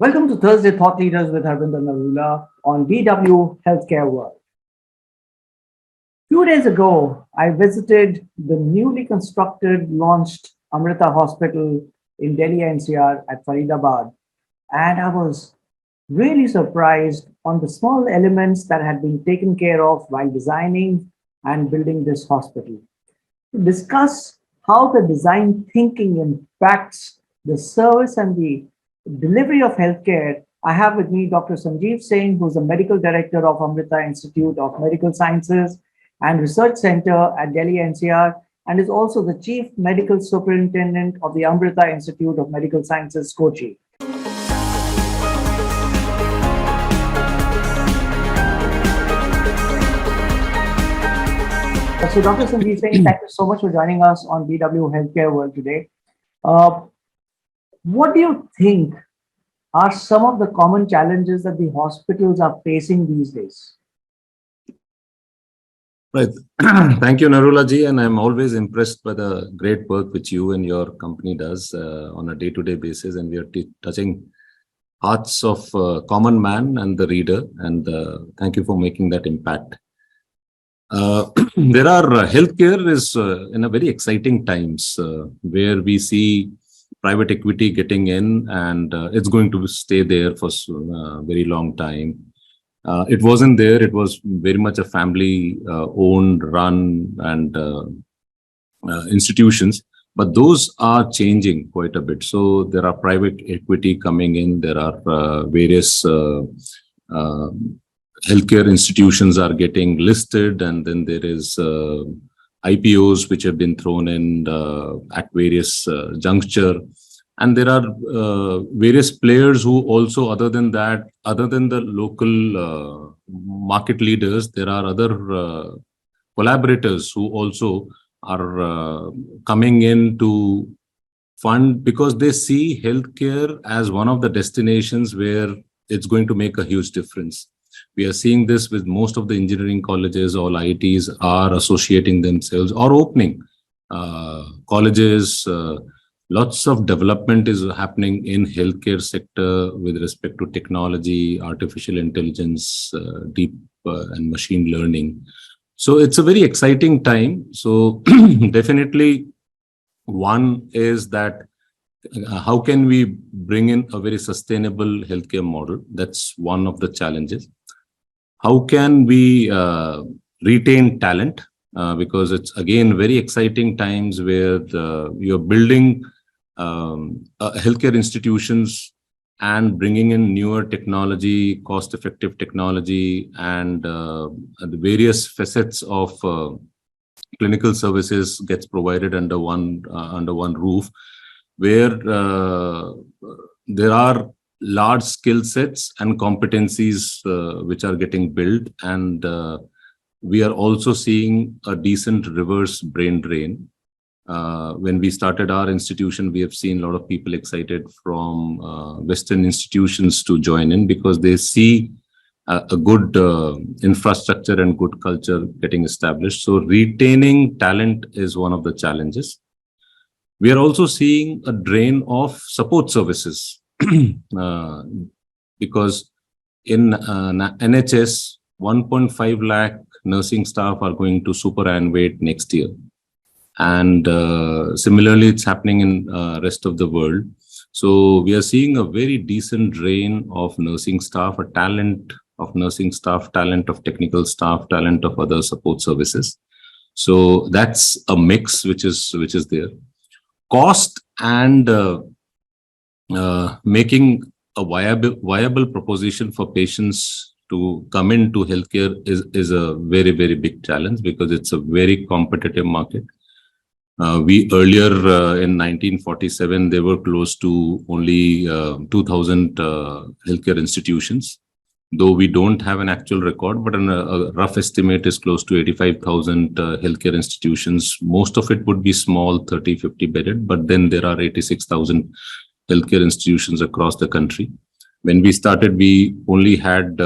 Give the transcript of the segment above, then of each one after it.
Welcome to Thursday Thought Leaders with Harbinder Narula on BW Healthcare World. Few days ago, I visited the newly constructed, launched Amrita Hospital in Delhi NCR at Faridabad, and I was really surprised on the small elements that had been taken care of while designing and building this hospital. To discuss how the design thinking impacts the service and the delivery of healthcare, I have with me Dr. Sanjeev Singh, who's the Medical Director of Amrita Institute of Medical Sciences and Research Center at Delhi NCR, and is also the Chief Medical Superintendent of the Amrita Institute of Medical Sciences, Kochi. So, Dr. Sanjeev Singh, thank you so much for joining us on BW Healthcare World today. What do you think are some of the common challenges that the hospitals are facing these days? Right. Thank you, Narula ji. And I'm always impressed by the great work which you and your company does on a day-to-day basis. And we are touching hearts of common man and the reader. And thank you for making that impact. Healthcare is in a very exciting times where we see private equity getting in, and it's going to stay there for a very long time. It wasn't there. It was very much a family owned, run and institutions, but those are changing quite a bit. So there are private equity coming in. There are various healthcare institutions are getting listed, and then there is IPOs which have been thrown in at various juncture. And there are various players who also, other than the local market leaders, there are other collaborators who also are coming in to fund, because they see healthcare as one of the destinations where it's going to make a huge difference. We are seeing this with most of the engineering colleges. All IITs are associating themselves or opening colleges. Lots of development is happening in healthcare sector with respect to technology, artificial intelligence, deep and machine learning. So it's a very exciting time. So definitely one is that how can we bring in a very sustainable healthcare model? That's one of the challenges. How can we retain talent? Because it's again very exciting times where you're building healthcare institutions and bringing in newer technology, cost-effective technology, and the various facets of clinical services gets provided under one roof, where there are large skill sets and competencies which are getting built, and we are also seeing a decent reverse brain drain. When we started our institution, we have seen a lot of people excited from Western institutions to join in because they see a good infrastructure and good culture getting established. So retaining talent is one of the challenges. We are also seeing a drain of support services because in NHS, 1.5 lakh nursing staff are going to superannuate next year. And similarly, it's happening in rest of the world. So we are seeing a very decent drain of nursing staff, a talent of nursing staff, talent of technical staff, talent of other support services. So that's a mix which is there. Cost and making a viable proposition for patients to come into healthcare is a very, very big challenge because it's a very competitive market. We earlier in 1947, there were close to only 2,000 healthcare institutions, though we don't have an actual record, but a rough estimate is close to 85,000 healthcare institutions. Most of it would be small, 30, 50 bedded, but then there are 86,000 healthcare institutions across the country. When we started, we only had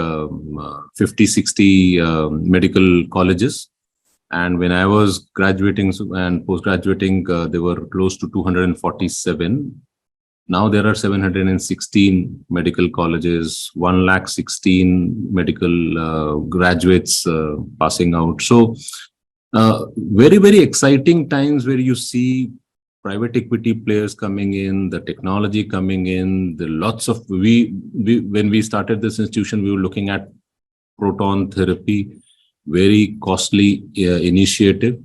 50, 60 medical colleges. And when I was graduating and post-graduating, there were close to 247. Now there are 716 medical colleges, 116 medical graduates passing out. So very, very exciting times where you see private equity players coming in, the technology coming in, the lots of, when we started this institution, we were looking at proton therapy, very costly initiative.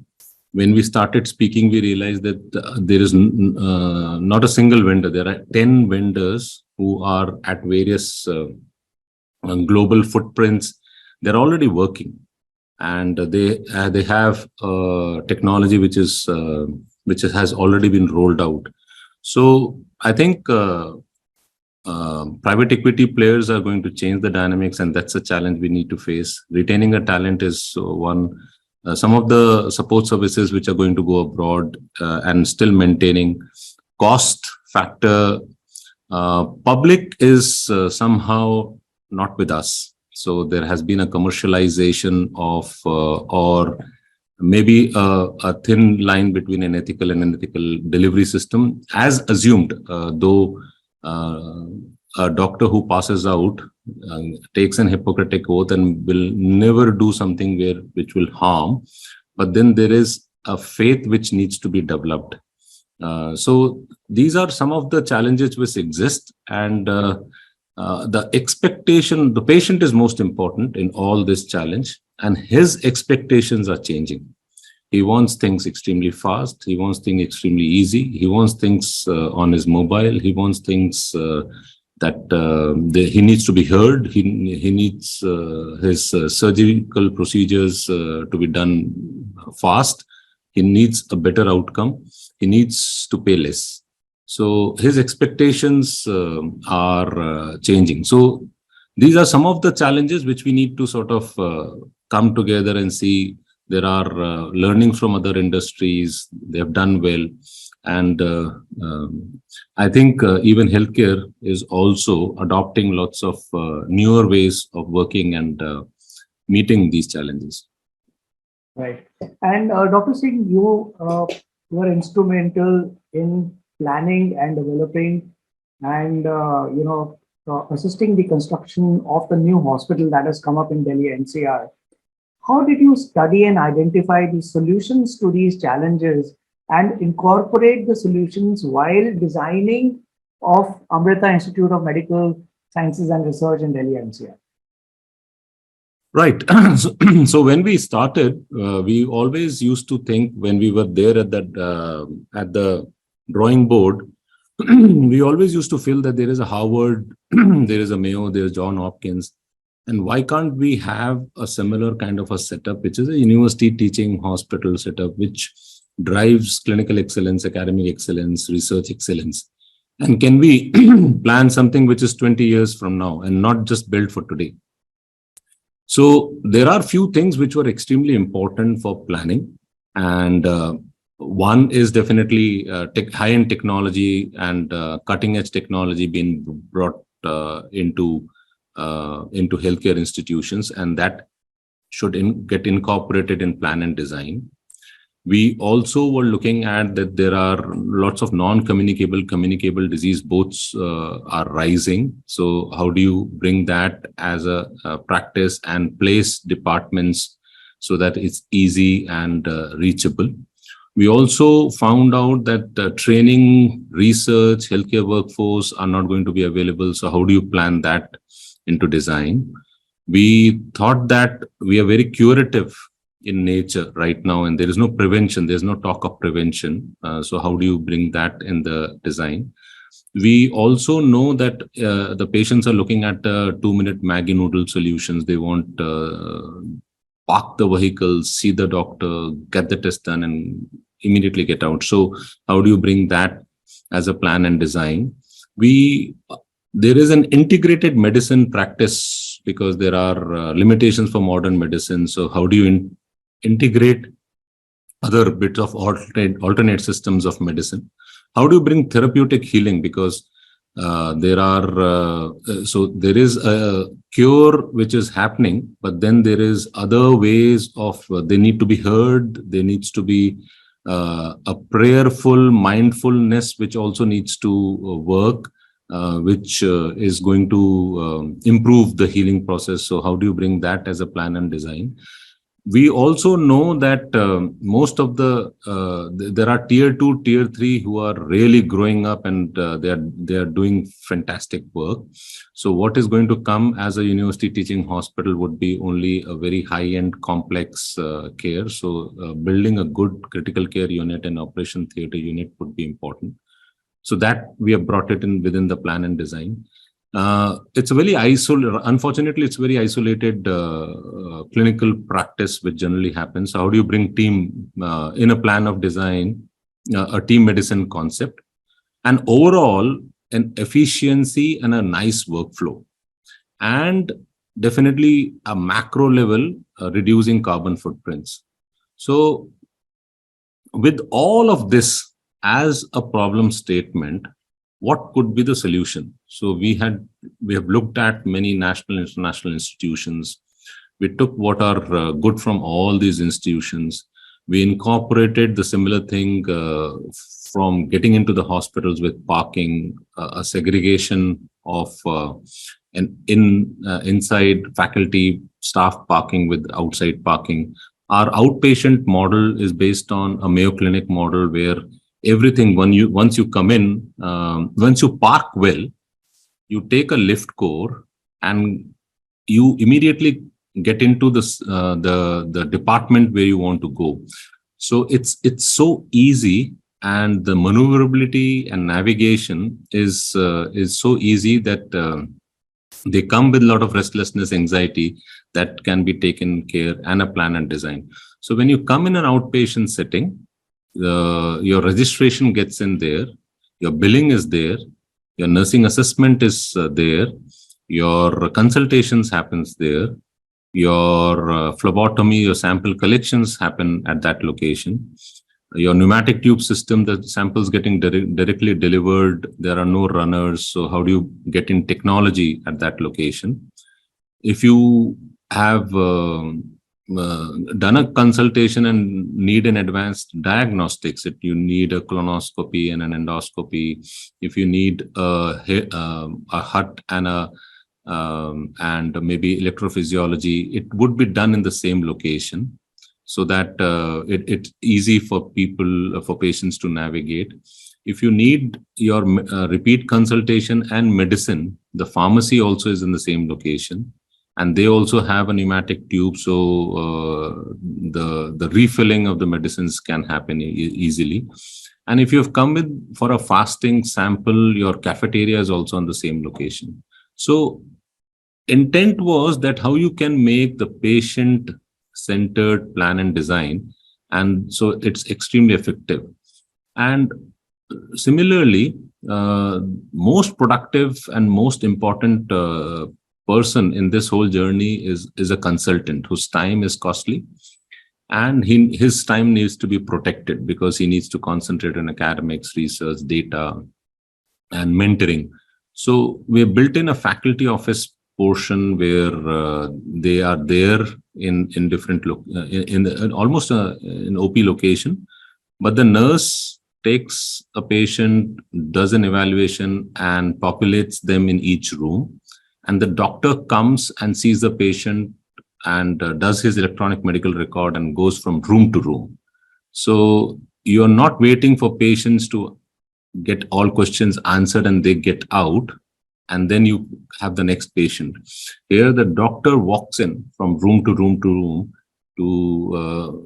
When we started speaking, we realized that there is not a single vendor. There are 10 vendors who are at various global footprints. They're already working, and they have technology which has already been rolled out. So I think private equity players are going to change the dynamics, and that's a challenge we need to face. Retaining a talent is one. Some of the support services which are going to go abroad and still maintaining cost factor. Public is somehow not with us. So there has been a commercialization of or maybe a thin line between an ethical and unethical delivery system, as assumed, though a doctor who passes out takes an Hippocratic oath and will never do something which will harm, but then there is a faith which needs to be developed. So these are some of the challenges which exist, and the expectation, the patient is most important in all this challenge, and his expectations are changing. He wants things extremely fast. He wants things extremely easy. He wants things on his mobile. He wants things that he needs to be heard. He needs his surgical procedures to be done fast. He needs a better outcome. He needs to pay less. So his expectations are changing. So these are some of the challenges which we need to sort of come together and see. There are learning from other industries. They have done well. And I think even healthcare is also adopting lots of newer ways of working and meeting these challenges. Right. And Dr. Singh, you were instrumental in planning and developing and, assisting the construction of the new hospital that has come up in Delhi NCR. How did you study and identify the solutions to these challenges and incorporate the solutions while designing of Amrita Institute of Medical Sciences and Research in Delhi NCR? Right. So when we started, we always used to think, when we were there at the drawing board, we always used to feel that there is a Harvard, there is a Mayo, there is John Hopkins. And why can't we have a similar kind of a setup, which is a university teaching hospital setup, which drives clinical excellence, academic excellence, research excellence? And can we plan something which is 20 years from now and not just built for today? So there are few things which were extremely important for planning. And one is definitely high-end technology and cutting-edge technology being brought into healthcare institutions, and that should get incorporated in plan and design. We also were looking at that there are lots of non-communicable, communicable disease, both are rising. So how do you bring that as a practice and place departments so that it's easy and reachable? We also found out that training, research, healthcare workforce are not going to be available. So how do you plan that into design? We thought that we are very curative in nature right now, and there is no prevention. There's no talk of prevention. So how do you bring that in the design? We also know that the patients are looking at 2-minute Maggi noodle solutions. They want park the vehicle, see the doctor, get the test done, and immediately get out. So how do you bring that as a plan and design? There is an integrated medicine practice because there are limitations for modern medicine. So how do you integrate other bits of alternate systems of medicine? How do you bring therapeutic healing? Because there is a cure which is happening, but then there is other ways of, they need to be heard. There needs to be a prayerful mindfulness, which also needs to work, which is going to improve the healing process. So how do you bring that as a plan and design? We also know that most of there are tier 2, tier 3 who are really growing up, and they are doing fantastic work. So what is going to come as a university teaching hospital would be only a very high end complex care. So building a good critical care unit and operation theater unit would be important. So that we have brought it in within the plan and design. It's a very unfortunately, it's very isolated clinical practice which generally happens. So how do you bring team in a plan of design, a team medicine concept, and overall an efficiency and a nice workflow, and definitely a macro level reducing carbon footprints. So with all of this as a problem statement, what could be the solution? So we have looked at many national and international institutions. We took what are good from all these institutions. We incorporated the similar thing from getting into the hospitals with parking, a segregation of inside faculty staff parking with outside parking. Our outpatient model is based on a Mayo Clinic model where everything, once you come in, once you park well, you take a lift core and you immediately get into the department where you want to go. So it's so easy, and the maneuverability and navigation is so easy that they come with a lot of restlessness, anxiety that can be taken care and a plan and design. So when you come in an outpatient setting, your registration gets in there, your billing is there, your nursing assessment is there, your consultations happens there, your phlebotomy, your sample collections happen at that location, your pneumatic tube system, the samples getting directly delivered, there are no runners. So how do you get in technology at that location? If you have done a consultation and need an advanced diagnostics, if you need a colonoscopy and an endoscopy, if you need a HUT and maybe electrophysiology, it would be done in the same location, so that it's easy for patients to navigate. If you need your repeat consultation and medicine, the pharmacy also is in the same location. And they also have a pneumatic tube, so the refilling of the medicines can happen easily. And if you've come in for a fasting sample, your cafeteria is also on the same location. So intent was that how you can make the patient-centered plan and design, and so it's extremely effective. And similarly, most productive and most important person in this whole journey is a consultant whose time is costly, and his time needs to be protected because he needs to concentrate on academics, research, data, and mentoring. So we have built in a faculty office portion where they are there in different almost an OP location, but the nurse takes a patient, does an evaluation, and populates them in each room. And the doctor comes and sees the patient and does his electronic medical record and goes from room to room. So you're not waiting for patients to get all questions answered and they get out, and then you have the next patient. Here, the doctor walks in from room to room to room,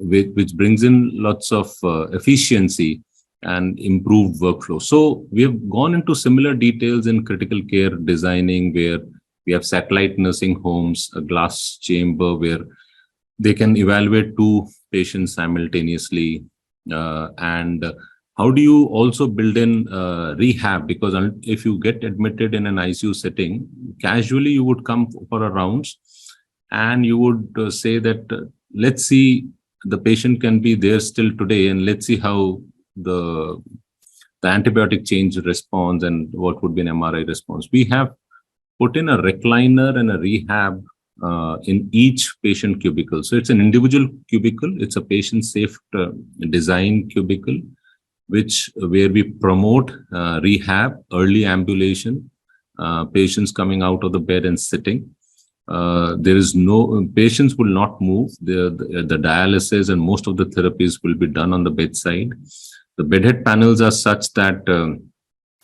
which brings in lots of efficiency and improved workflow. So we have gone into similar details in critical care designing, where we have satellite nursing homes, a glass chamber where they can evaluate 2 patients simultaneously. And how do you also build in rehab? Because if you get admitted in an ICU setting, casually you would come for a rounds and you would say that, let's see, the patient can be there still today, and let's see how the antibiotic change response and what would be an MRI response. We have put in a recliner and a rehab in each patient cubicle. So it's an individual cubicle. It's a patient-safe design cubicle, where we promote rehab, early ambulation, patients coming out of the bed and sitting. There is no patients will not move. The dialysis and most of the therapies will be done on the bedside. The bedhead panels are such that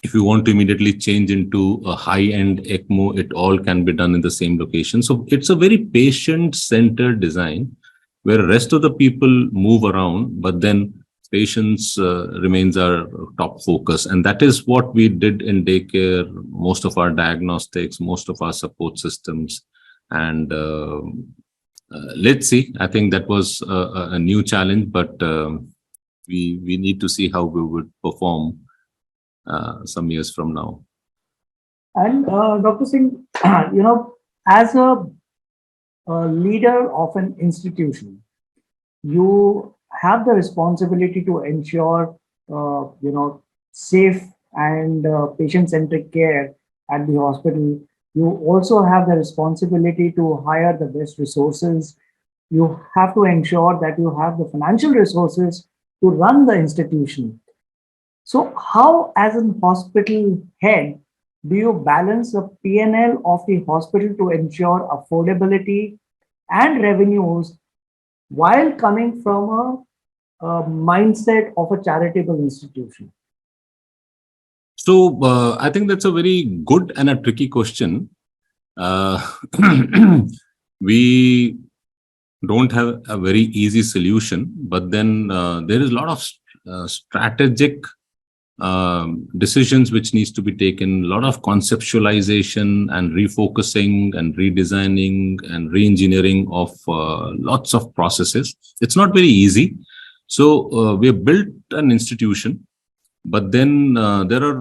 if you want to immediately change into a high-end ECMO, it all can be done in the same location. So it's a very patient-centered design where the rest of the people move around, but then patients remains our top focus. And that is what we did in daycare, most of our diagnostics, most of our support systems. And let's see, I think that was a new challenge, but we need to see how we would perform some years from now. And Dr. Singh, as a leader of an institution, you have the responsibility to ensure, safe and patient-centric care at the hospital. You also have the responsibility to hire the best resources. You have to ensure that you have the financial resources to run the institution. So how, as a hospital head, do you balance the P&L of the hospital to ensure affordability and revenues while coming from a mindset of a charitable institution? So I think that's a very good and a tricky question. We don't have a very easy solution, but then there is a lot of strategic decisions which needs to be taken, a lot of conceptualization and refocusing and redesigning and re-engineering of lots of processes. It's not very easy. So we have built an institution, but then there are,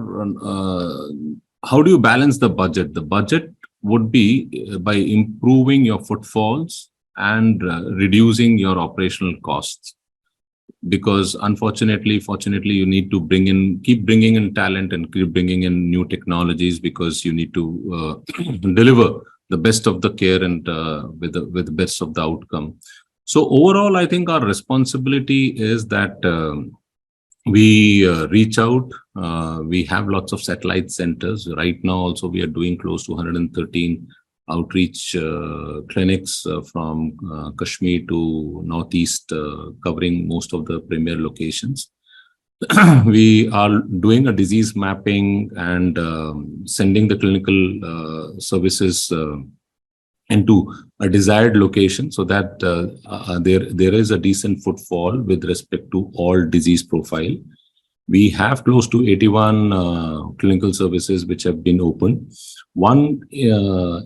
how do you balance the budget? The budget would be by improving your footfalls and reducing your operational costs. Because fortunately, you need to keep bringing in talent and keep bringing in new technologies, because you need to deliver the best of the care and with the best of the outcome. So overall, I think our responsibility is that we reach out. We have lots of satellite centers. Right now also, we are doing close to 113 outreach clinics from Kashmir to Northeast, covering most of the premier locations. We are doing a disease mapping and sending the clinical services into a desired location, so that there is a decent footfall with respect to all disease profile. We have close to 81 clinical services which have been opened. One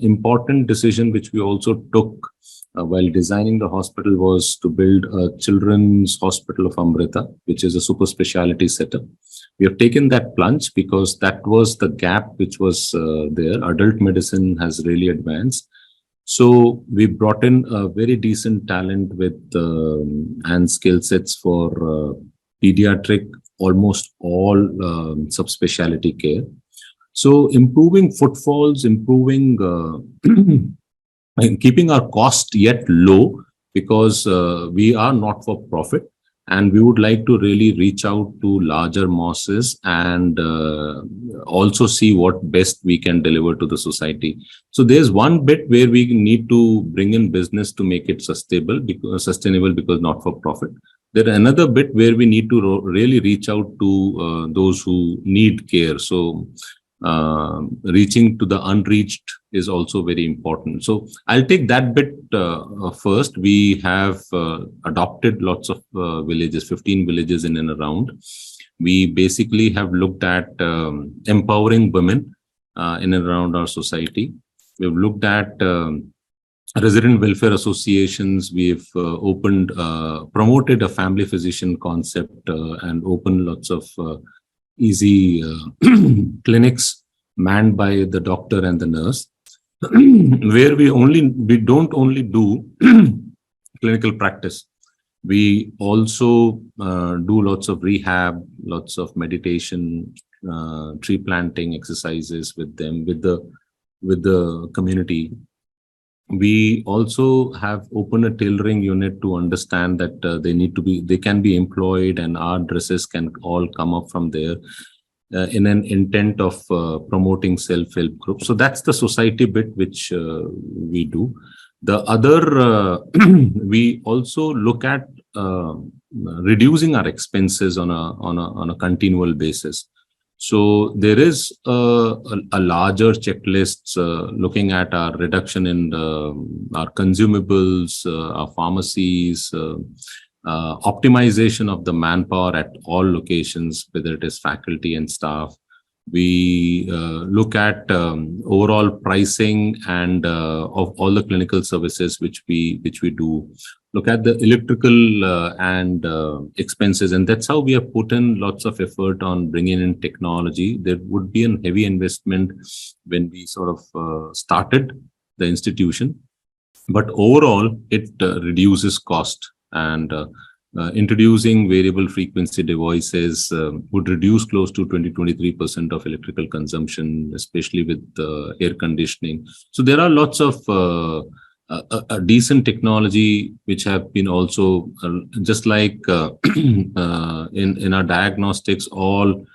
important decision which we also took while designing the hospital was to build a children's hospital of Amrita, which is a super specialty setup. We have taken that plunge because that was the gap which was there. Adult medicine has really advanced. So we brought in a very decent talent with and skill sets for pediatric, almost all subspecialty care. So improving footfalls, improving and keeping our cost yet low, because we are not for profit, and we would like to really reach out to larger masses and also see what best we can deliver to the society. So there's one bit where we need to bring in business to make it sustainable because not for profit. There is another bit where we need to really reach out to those who need care. So reaching to the unreached is also very important. So I'll take that bit first. We have adopted lots of villages, 15 villages in and around. We basically have looked at empowering women in and around our society. We've looked at resident welfare associations. We've promoted a family physician concept and opened lots of easy clinics manned by the doctor and the nurse, where we don't only do clinical practice. We also do lots of rehab, lots of meditation, tree planting exercises with them, with the community. We also have opened a tailoring unit to understand that they can be employed, and our dresses can all come up from there in an intent of promoting self-help groups. So that's the society bit which we do. The other, we also look at reducing our expenses on a continual basis. So there is a larger checklist looking at our reduction in our consumables, our pharmacies, optimization of the manpower at all locations, whether it is faculty and staff. We look at overall pricing and of all the clinical services which we do. Look at the electrical and expenses, and that's how we have put in lots of effort on bringing in technology. There would be a heavy investment when we sort of started the institution, but overall it reduces cost, and introducing variable frequency devices would reduce close to 20-23% of electrical consumption, especially with air conditioning. So there are lots of a decent technology which have been also just like in our diagnostics, all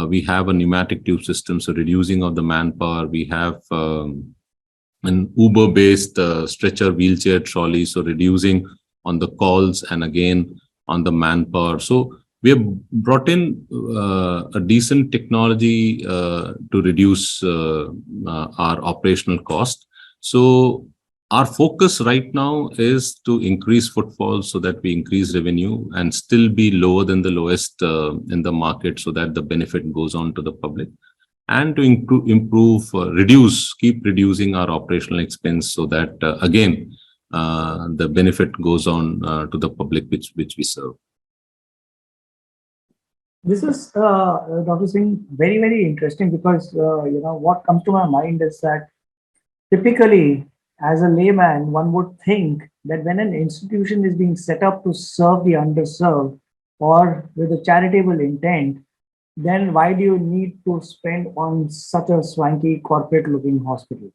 we have a pneumatic tube system, so reducing of the manpower. We have an Uber based stretcher wheelchair trolley, so reducing on the calls and again on the manpower. So we have brought in a decent technology to reduce our operational cost. So our focus right now is to increase footfall so that we increase revenue and still be lower than the lowest in the market, so that the benefit goes on to the public, and to improve, keep reducing our operational expense, so that again, the benefit goes on to the public which we serve. This is, Dr. Singh, very, very interesting, because, what comes to my mind is that typically, as a layman, one would think that when an institution is being set up to serve the underserved or with a charitable intent, then why do you need to spend on such a swanky corporate looking hospital?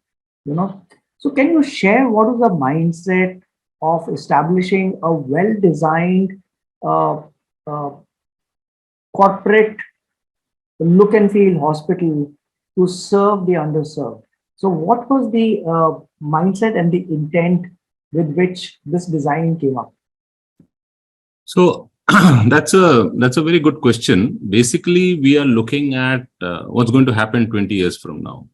So can you share what is the mindset of establishing a well-designed corporate look and feel hospital to serve the underserved? So what was the mindset and the intent with which this design came up? So that's a very good question. Basically, we are looking at what's going to happen 20 years from now,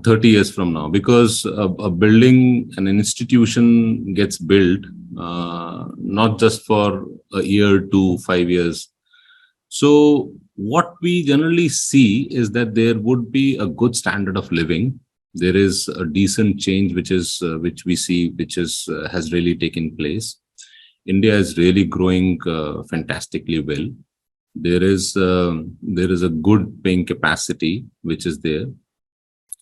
30 years from now, because a building, an institution gets built not just for a year to 5 years. So what we generally see is that there would be a good standard of living. There is a decent change which we see has really taken place. India is really growing fantastically well. There is a good paying capacity which is there.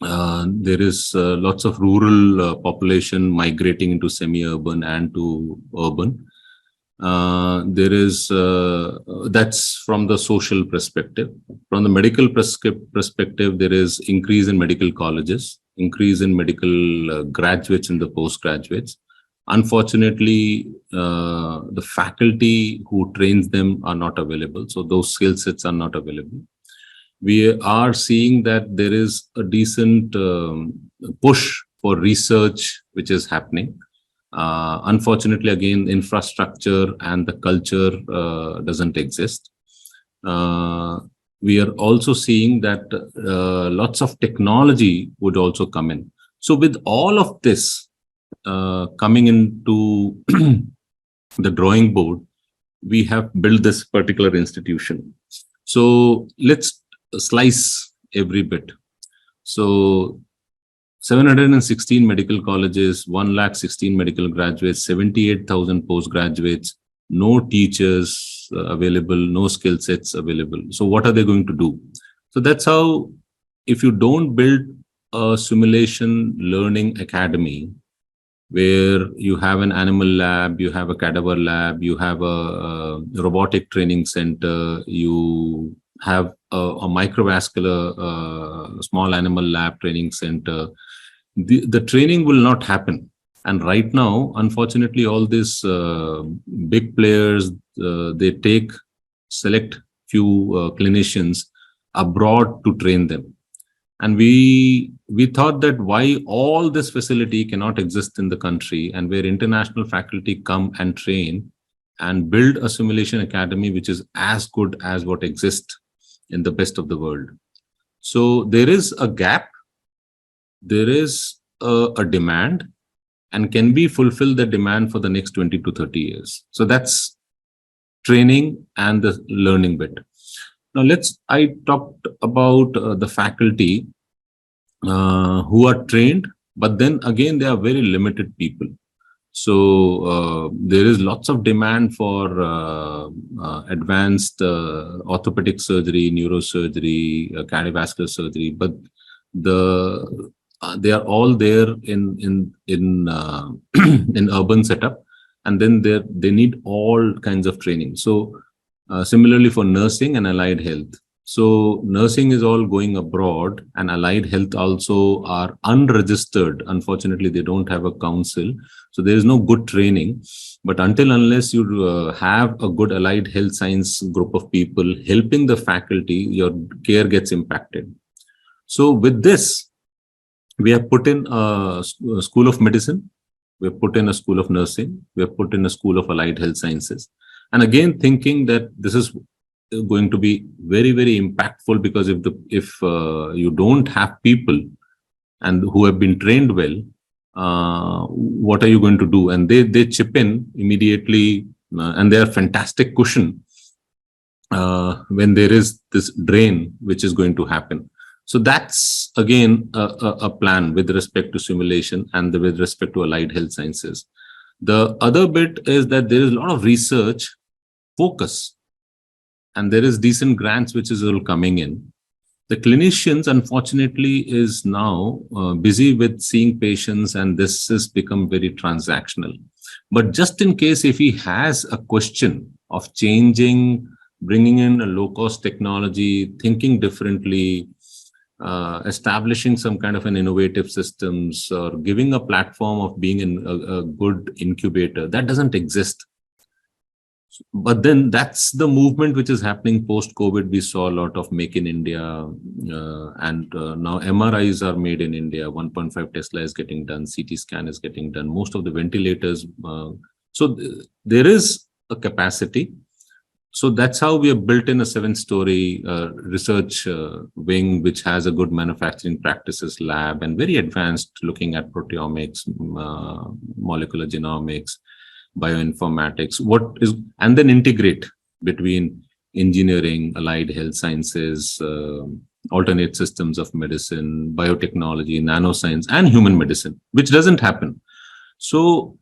There is lots of rural population migrating into semi-urban and to urban. There is that's from the social perspective. From the medical perspective, there is increase in medical colleges, increase in medical graduates and the postgraduates. Unfortunately, the faculty who trains them are not available, so those skill sets are not available. We are seeing that there is a decent push for research which is happening. Unfortunately, again, infrastructure and the culture doesn't exist. We are also seeing that lots of technology would also come in. So with all of this coming into the drawing board, we have built this particular institution. So let's slice every bit. So 716 medical colleges, 116 medical graduates, 78,000 postgraduates, no teachers available, no skill sets available. So what are they going to do? So that's how, if you don't build a simulation learning academy where you have an animal lab, you have a cadaver lab, you have a robotic training center, you have a microvascular small animal lab training center, the training will not happen. And right now, unfortunately, all these big players, they select few clinicians abroad to train them. And we thought that why all this facility cannot exist in the country, and where international faculty come and train and build a simulation academy which is as good as what exists in the best of the world. So there is a gap, there is a demand, and can we fulfill the demand for the next 20 to 30 years? So that's training and the learning bit. Now I talked about the faculty who are trained, but then again, they are very limited people. So there is lots of demand for advanced orthopedic surgery, neurosurgery, cardiovascular surgery, but they are all there in in urban setup, and then they need all kinds of training. So similarly for nursing and allied health. So nursing is all going abroad, and allied health also are unregistered. Unfortunately, they don't have a council. So there is no good training. But unless you have a good allied health science group of people helping the faculty, your care gets impacted. So with this, we have put in a school of medicine, we have put in a school of nursing, we have put in a school of allied health sciences. And again, thinking that this is going to be very, very impactful, because if you don't have people and who have been trained well, what are you going to do? And they chip in immediately, and they are fantastic cushion when there is this drain which is going to happen. So that's again a plan with respect to simulation and with respect to allied health sciences. The other bit is that there is a lot of research focus, and there is decent grants which is all coming in. The clinicians, unfortunately, is now busy with seeing patients, and this has become very transactional. But just in case, if he has a question of changing, bringing in a low-cost technology, thinking differently, establishing some kind of an innovative systems, or giving a platform of being in a good incubator, that doesn't exist. But then that's the movement which is happening post-COVID. We saw a lot of make in India, and now MRIs are made in India. 1.5 Tesla is getting done. CT scan is getting done. Most of the ventilators. So there is a capacity. So that's how we have built in a 7-story research wing, which has a good manufacturing practices lab and very advanced, looking at proteomics, molecular genomics, bioinformatics, and then integrate between engineering, allied health sciences, alternate systems of medicine, biotechnology, nanoscience, and human medicine, which doesn't happen. So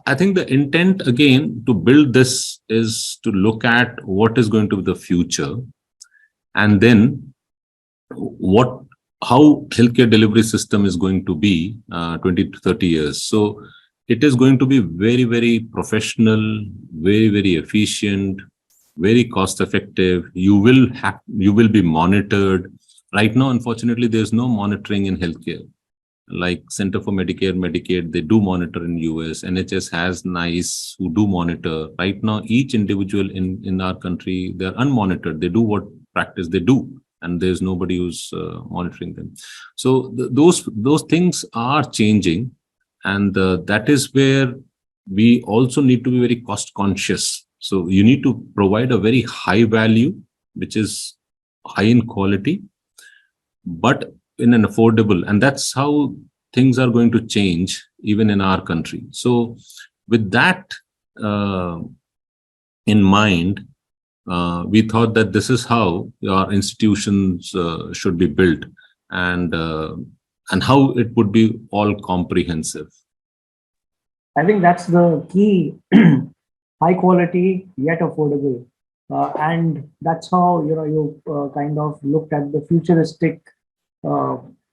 I think the intent again to build this is to look at what is going to be the future, and then how healthcare delivery system is going to be 20 to 30 years. So it is going to be very, very professional, very, very efficient, very cost effective. You will be monitored. Right now, unfortunately, there's no monitoring in healthcare. Like Center for Medicare, Medicaid, they do monitor in US. NHS has NICE who do monitor. Right now, each individual in our country, they're unmonitored. They do what practice they do, and there's nobody who's monitoring them. So those things are changing. And that is where we also need to be very cost conscious. So you need to provide a very high value, which is high in quality, but in an affordable. And that's how things are going to change even in our country. So with that in mind, we thought that this is how our institutions should be built, and how it would be all comprehensive. I think that's the key: high quality yet affordable, and that's how you kind of looked at the futuristic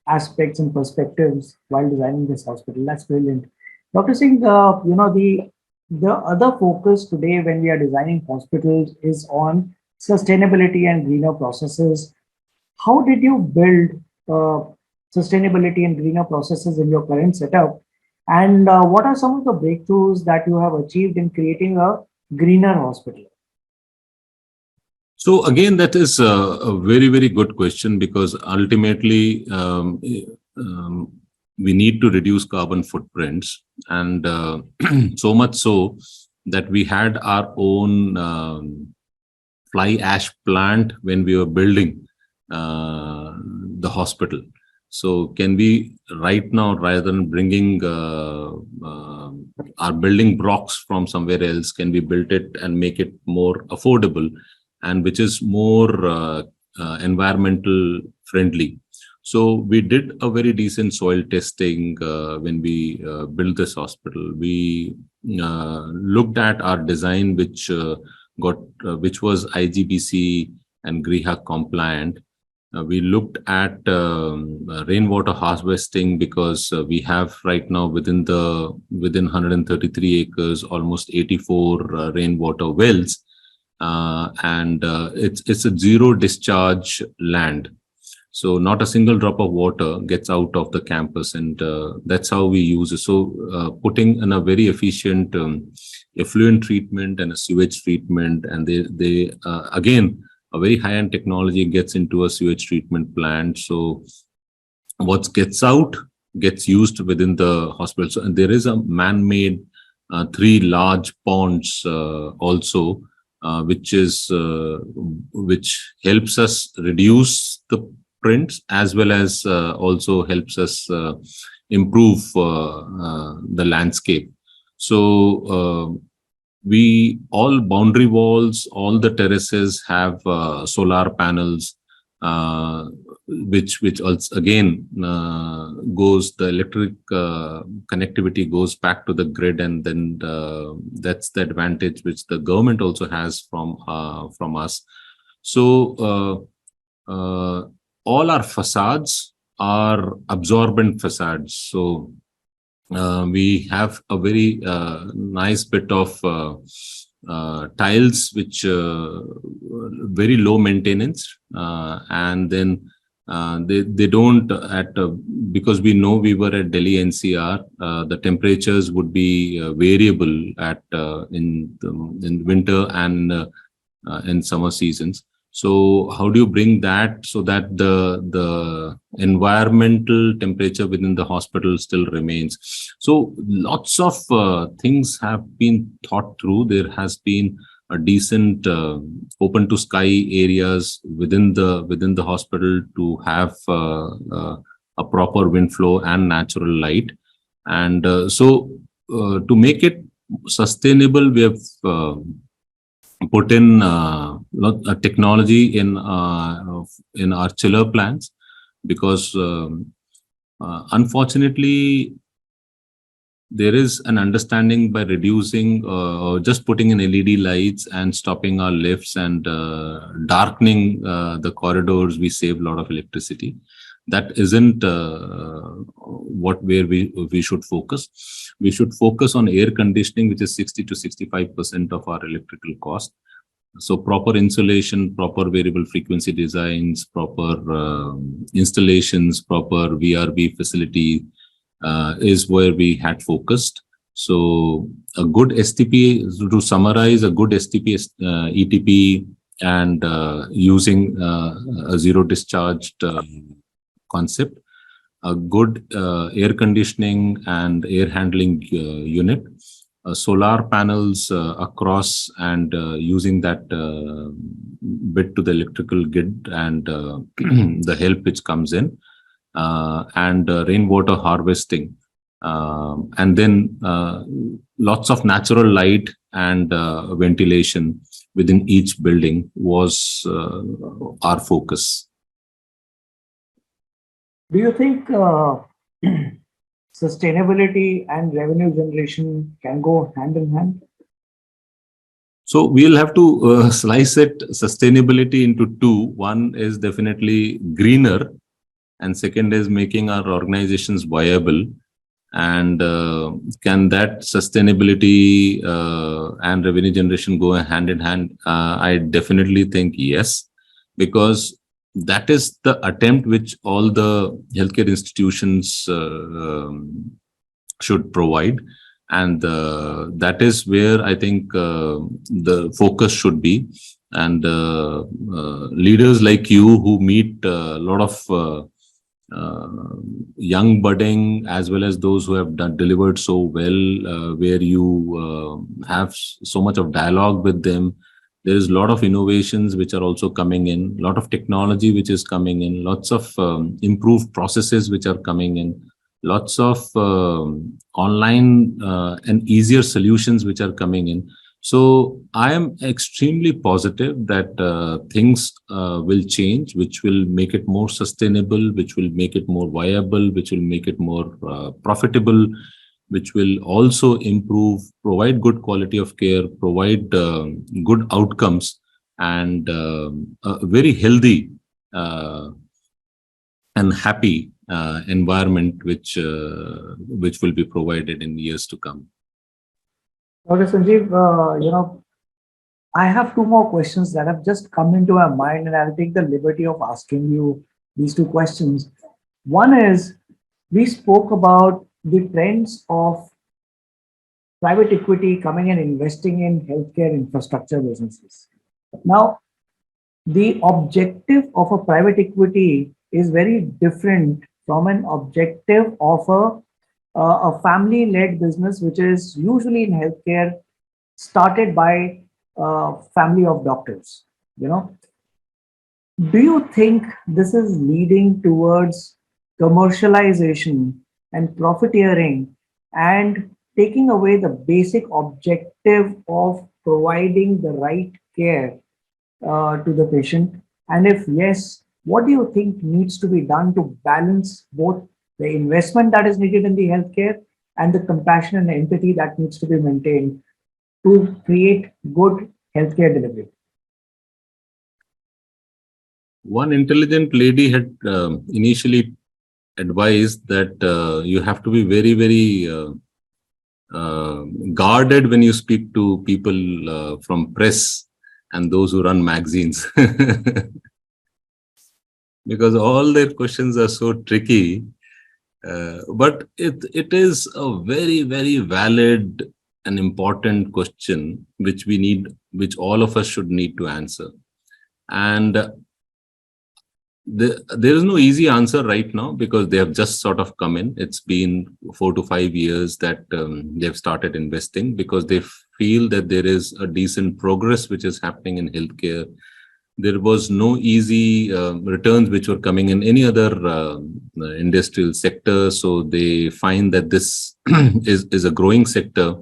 aspects and perspectives while designing this hospital. That's brilliant, Dr. Singh. The other focus today when we are designing hospitals is on sustainability and greener processes. How did you build sustainability and greener processes in your current setup? And what are some of the breakthroughs that you have achieved in creating a greener hospital? So again, that is a very, very good question, because ultimately we need to reduce carbon footprints, and so much so that we had our own fly ash plant when we were building the hospital. So can we right now, rather than bringing our building blocks from somewhere else, can we build it and make it more affordable, and which is more environmental friendly? So we did a very decent soil testing when we built this hospital. We looked at our design, which which was IGBC and GRIHA compliant. We looked at rainwater harvesting, because we have right now within 133 acres almost 84 rainwater wells, and it's a zero discharge land. So not a single drop of water gets out of the campus, and that's how we use it. So putting in a very efficient effluent treatment and a sewage treatment, and they again, a very high-end technology gets into a sewage treatment plant. So what gets out gets used within the hospital. So, and there is a man-made 3 large ponds also, which helps us reduce the prints, as well as also helps us improve the landscape. So all boundary walls, all the terraces have solar panels, which also again goes, the electric connectivity goes back to the grid, and then that's the advantage which the government also has from us. So all our facades are absorbent facades. So we have a very nice bit of tiles, which very low maintenance, and then they don't because we know we were at Delhi NCR, the temperatures would be variable in winter and in summer seasons. So how do you bring that so that the environmental temperature within the hospital still remains? So lots of things have been thought through. There has been a decent open to sky areas within the hospital to have a proper wind flow and natural light. And so to make it sustainable, we have put in a technology in our chiller plants, because unfortunately there is an understanding by reducing just putting in LED lights and stopping our lifts and darkening the corridors, we save a lot of electricity. That isn't where we should focus. We should focus on air conditioning, which is 60 to 65% of our electrical cost. So proper insulation, proper variable frequency designs, proper installations, proper VRV facility is where we had focused. So a good STP, to summarize, a good STP, ETP, and using a zero discharged concept, a good air conditioning and air handling unit, solar panels across, and using that bit to the electrical grid and the help which comes in, and rainwater harvesting, and then lots of natural light and ventilation within each building was our focus. Do you think sustainability and revenue generation can go hand in hand? So we'll have to slice it, sustainability, into two. One is definitely greener, and second is making our organizations viable. And can that sustainability and revenue generation go hand in hand? I definitely think yes, because that is the attempt which all the healthcare institutions should provide. And that is where I think the focus should be. And leaders like you who meet a lot of young budding as well as those who have delivered so well, where you have so much of dialogue with them. There is a lot of innovations which are also coming in, a lot of technology which is coming in, lots of improved processes which are coming in, lots of online and easier solutions which are coming in. So I am extremely positive that things will change, which will make it more sustainable, which will make it more viable, which will make it more profitable, which will also improve, provide good quality of care, provide good outcomes, and a very healthy and happy environment which will be provided in years to come. Okay, Sanjeev, I have two more questions that have just come into my mind, and I'll take the liberty of asking you these two questions. One is, we spoke about the trends of private equity coming and investing in healthcare infrastructure businesses. Now, the objective of a private equity is very different from an objective of a family-led business, which is usually in healthcare started by a family of doctors. You know, do you think this is leading towards commercialization and profiteering and taking away the basic objective of providing the right care to the patient? And if yes, what do you think needs to be done to balance both the investment that is needed in the healthcare and the compassion and empathy that needs to be maintained to create good healthcare delivery? One intelligent lady had initially advised that you have to be very, very guarded when you speak to people from press and those who run magazines. Because all their questions are so tricky. But it is a very, very valid and important question which all of us should need to answer. And there is no easy answer right now because they have just sort of come in. It's been 4 to 5 years that they've started investing because they feel that there is a decent progress which is happening in healthcare. There was no easy returns which were coming in any other industrial sector. So they find that this is a growing sector,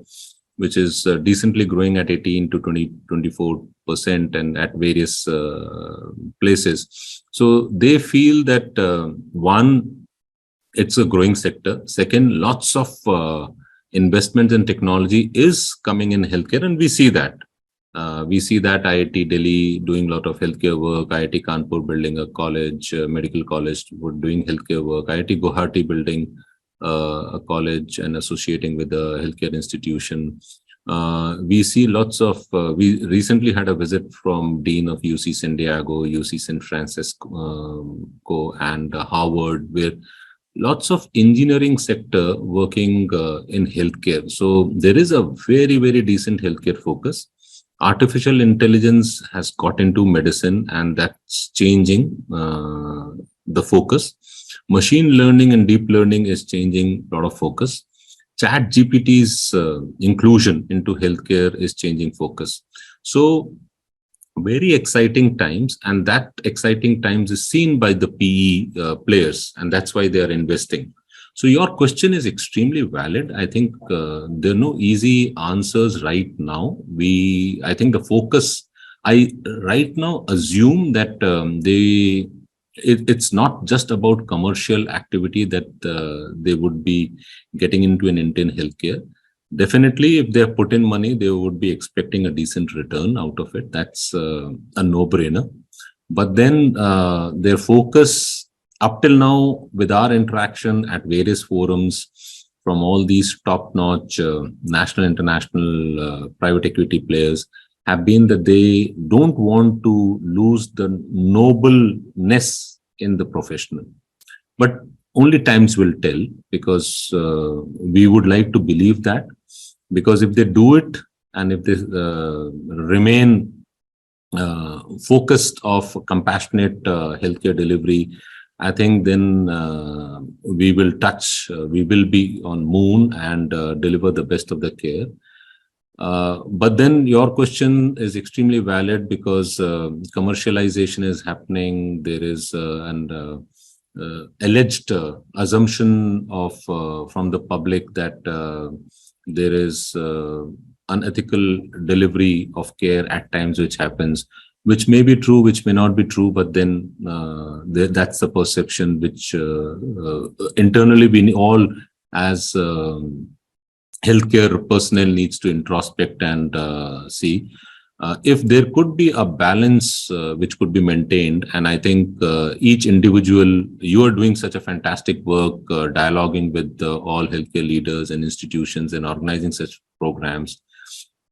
which is decently growing at 18 to 24% and at various places. So they feel that one, it's a growing sector. Second, lots of investments in technology is coming in healthcare, and we see that. We see that IIT Delhi doing a lot of healthcare work, IIT Kanpur building a college, medical college, doing healthcare work, IIT Guwahati building a college and associating with a healthcare institution. We see lots of, we recently had a visit from Dean of UC San Diego, UC San Francisco, and Harvard, where lots of engineering sector working in healthcare. So there is a very, very decent healthcare focus. Artificial intelligence has got into medicine, and that's changing the focus. Machine learning and deep learning is changing a lot of focus. Chat GPT's inclusion into healthcare is changing focus. So very exciting times, and that exciting times is seen by the PE players, and that's why they are investing. So your question is extremely valid. I think there are no easy answers right now. I think the focus, I right now assume that it's not just about commercial activity that they would be getting into an Indian healthcare. Definitely, if they have put in money, they would be expecting a decent return out of it. That's a no-brainer. But then their focus up till now, with our interaction at various forums from all these top-notch national, international private equity players, have been that they don't want to lose the nobleness in the professional. But only times will tell, because we would like to believe that, because if they do it and if they remain focused of compassionate healthcare delivery, I think then we will be on moon and deliver the best of the care. But then your question is extremely valid, because commercialization is happening. There is an alleged assumption of from the public that there is unethical delivery of care at times, which happens, which may be true, which may not be true, but then that's the perception which internally we all as healthcare personnel needs to introspect and see. If there could be a balance which could be maintained, and I think each individual, you are doing such a fantastic work, dialoguing with all healthcare leaders and institutions and organizing such programs.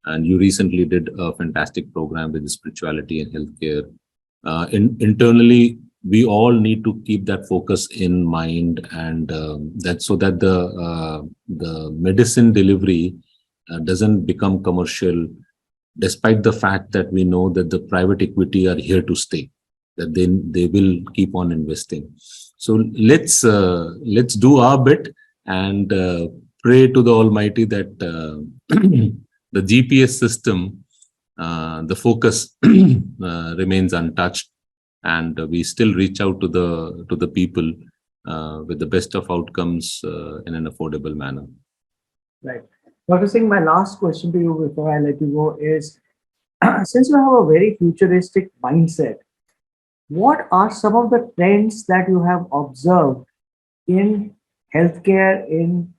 And you recently did a fantastic program with spirituality and healthcare. Internally, we all need to keep that focus in mind, and that so that the medicine delivery doesn't become commercial, despite the fact that we know that the private equity are here to stay, that they will keep on investing. So let's do our bit and pray to the Almighty that the GPS system, the focus remains untouched, and we still reach out to the people with the best of outcomes in an affordable manner. Right. Dr. Singh, my last question to you before I let you go is, since you have a very futuristic mindset, what are some of the trends that you have observed in healthcare in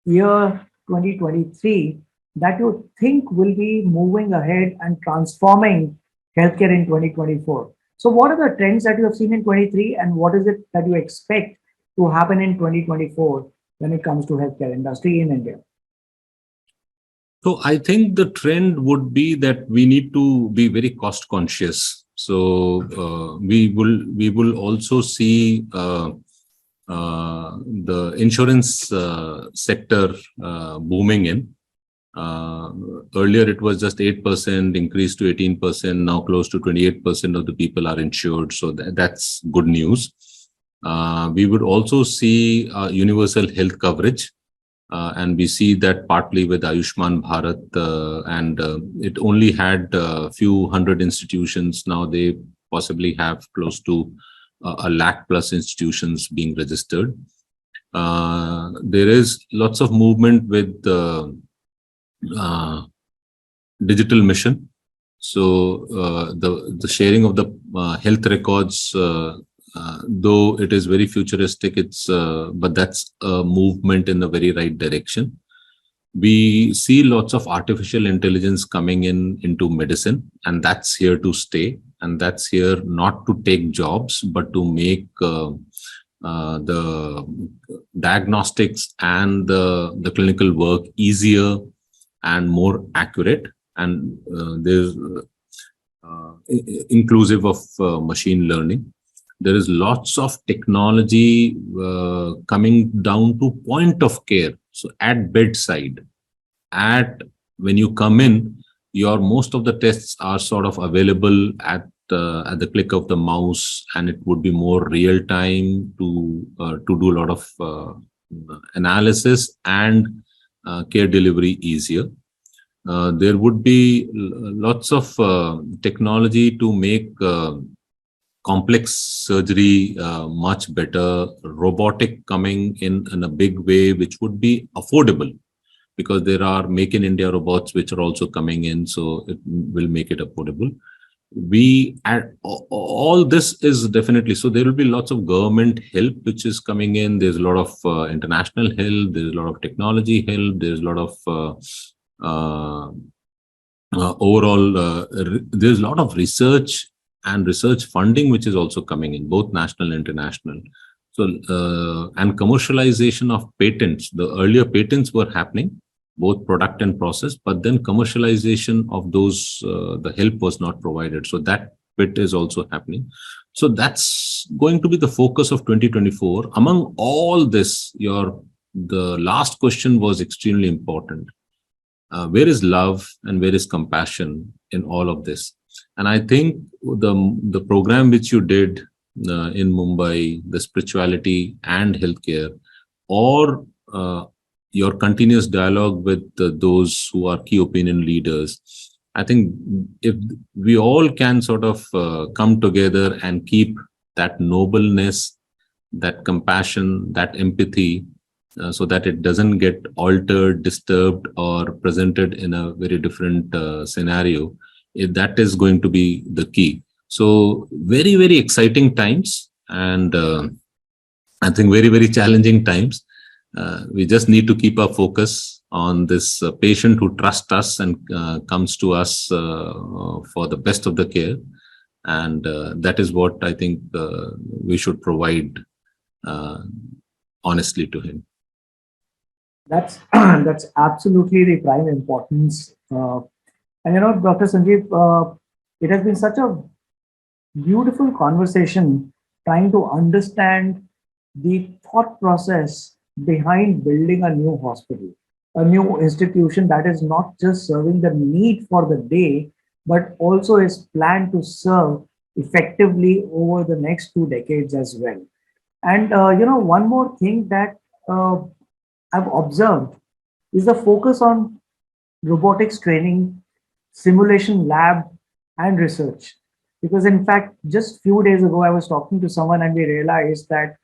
year 2023 that you think will be moving ahead and transforming healthcare in 2024? So what are the trends that you have seen in 23, and what is it that you expect to happen in 2024 when it comes to healthcare industry in India? So I think the trend would be that we need to be very cost conscious. So we will also see the insurance sector booming in. Earlier it was just 8%, increased to 18%, now close to 28% of the people are insured. So that's good news. We would also see universal health coverage. And we see that partly with Ayushman Bharat, and it only had a few hundred institutions. Now they possibly have close to a lakh plus institutions being registered. There is lots of movement with digital mission. So the sharing of the health records, though it is very futuristic, but that's a movement in the very right direction. We see lots of artificial intelligence coming into medicine, and that's here to stay. And that's here not to take jobs, but to make the diagnostics and the clinical work easier and more accurate. And there's inclusive of machine learning. There is lots of technology coming down to point of care. So at bedside, when you come in, most of the tests are sort of available at the click of the mouse, and it would be more real time to do a lot of analysis and care delivery easier. There would be lots of technology to make complex surgery much better, robotic coming in a big way, which would be affordable, because there are Make in India robots which are also coming in, so it will make it affordable. All this is definitely, so there will be lots of government help which is coming in. There's a lot of international help, there's a lot of technology help, there's a lot of overall, there's a lot of research and research funding which is also coming in, both national and international. So and commercialization of patents. The earlier patents were happening, both product and process, but then commercialization of those, the help was not provided. So that bit is also happening. So that's going to be the focus of 2024. Among all this, the last question was extremely important. Where is love and where is compassion in all of this? And I think the program which you did in Mumbai, the spirituality and healthcare, or your continuous dialogue with those who are key opinion leaders, I think if we all can sort of come together and keep that nobleness, that compassion, that empathy, so that it doesn't get altered, disturbed, or presented in a very different scenario, that is going to be the key. So very, very exciting times, and I think very, very challenging times. We just need to keep our focus on this patient who trusts us and comes to us for the best of the care. And that is what I think we should provide honestly to him. That's that's absolutely the prime importance. And Dr. Sanjeev, it has been such a beautiful conversation trying to understand the thought process behind building a new hospital, a new institution that is not just serving the need for the day, but also is planned to serve effectively over the next 2 decades as well. And one more thing that I've observed is the focus on robotics training, simulation lab, and research. Because in fact, just few days ago, I was talking to someone and we realized that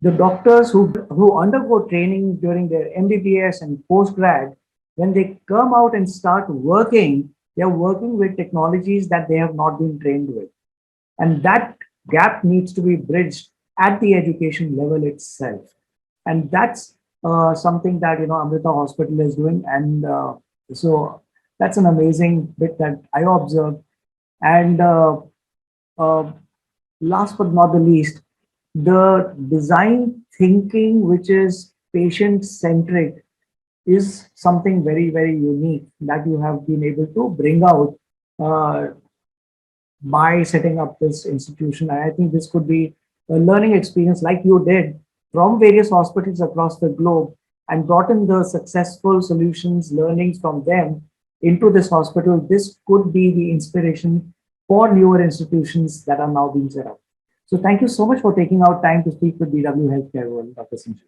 the doctors who undergo training during their MBBS and postgrad, when they come out and start working, they're working with technologies that they have not been trained with. And that gap needs to be bridged at the education level itself. And that's something that Amrita Hospital is doing. And so that's an amazing bit that I observed. And last but not the least, the design thinking, which is patient centric, is something very, very unique that you have been able to bring out by setting up this institution. And I think this could be a learning experience like you did from various hospitals across the globe and brought in the successful solutions, learnings from them into this hospital. This could be the inspiration for newer institutions that are now being set up. So thank you so much for taking out time to speak with BW Healthcare World, Dr. Singh.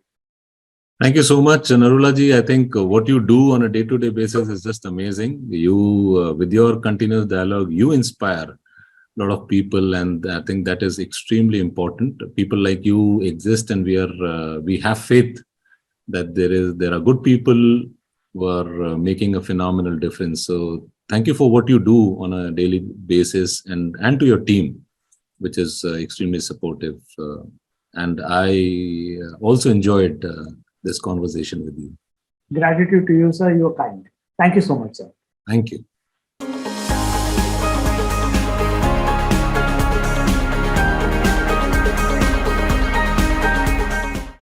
Thank you so much, Narula ji. I think what you do on a day-to-day basis is just amazing. You, with your continuous dialogue, you inspire a lot of people, and I think that is extremely important. People like you exist, and we have faith that there are good people who are making a phenomenal difference. So thank you for what you do on a daily basis, and to your team, which is extremely supportive. And I also enjoyed this conversation with you. Gratitude to you, sir. You're kind. Thank you so much, sir. Thank you.